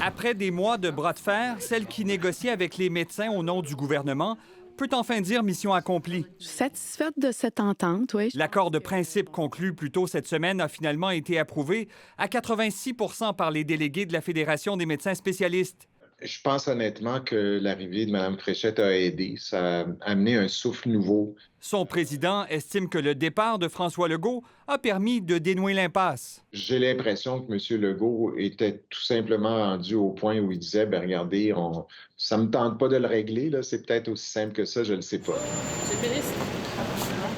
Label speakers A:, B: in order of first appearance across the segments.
A: Après des mois de bras de fer, celle qui négocie avec les médecins au nom du gouvernement peut enfin dire mission accomplie.
B: Je suis satisfaite de cette entente, oui.
A: L'accord de principe conclu plus tôt cette semaine a finalement été approuvé à 86 par les délégués de la Fédération des médecins spécialistes.
C: Je pense honnêtement que l'arrivée de Mme Fréchette a aidé. Ça a amené un souffle nouveau.
A: Son président estime que le départ de François Legault a permis de dénouer l'impasse.
C: J'ai l'impression que M. Legault était tout simplement rendu au point où il disait, bien, regardez, ça me tente pas de le régler, là. C'est peut-être aussi simple que ça, je le sais pas.
D: Monsieur le ministre.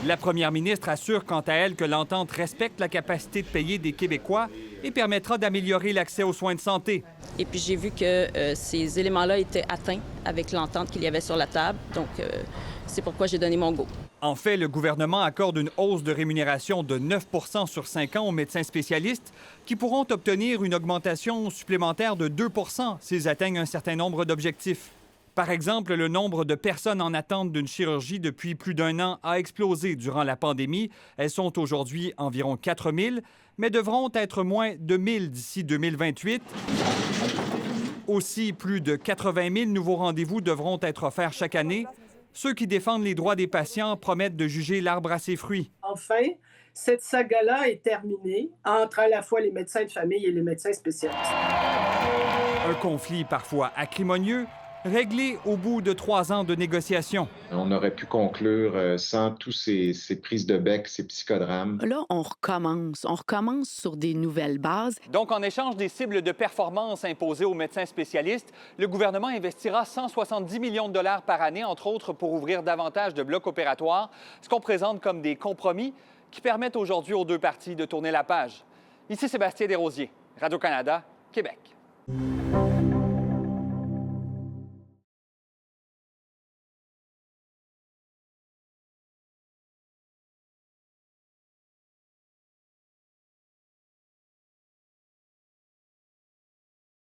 A: La première ministre assure quant à elle que l'entente respecte la capacité de payer des Québécois et permettra d'améliorer l'accès aux soins de santé.
D: Et puis j'ai vu que ces éléments-là étaient atteints avec l'entente qu'il y avait sur la table. Donc c'est pourquoi j'ai donné mon go.
A: En fait, le gouvernement accorde une hausse de rémunération de 9 sur 5 ans aux médecins spécialistes qui pourront obtenir une augmentation supplémentaire de 2 s'ils atteignent un certain nombre d'objectifs. Par exemple, le nombre de personnes en attente d'une chirurgie depuis plus d'un an a explosé durant la pandémie. Elles sont aujourd'hui environ 4 000, mais devront être moins de 1 000 d'ici 2028. Aussi, plus de 80 000 nouveaux rendez-vous devront être offerts chaque année. Ceux qui défendent les droits des patients promettent de juger l'arbre à ses fruits.
E: Enfin, cette saga-là est terminée entre à la fois les médecins de famille et les médecins spécialistes.
A: Un conflit parfois acrimonieux, réglé au bout de 3 ans de négociations.
C: On aurait pu conclure sans tous ces prises de bec, ces psychodrames.
B: Là, on recommence sur des nouvelles bases.
A: Donc, en échange des cibles de performance imposées aux médecins spécialistes, le gouvernement investira 170 millions de dollars par année, entre autres pour ouvrir davantage de blocs opératoires, ce qu'on présente comme des compromis qui permettent aujourd'hui aux deux parties de tourner la page. Ici Sébastien Desrosiers, Radio-Canada, Québec.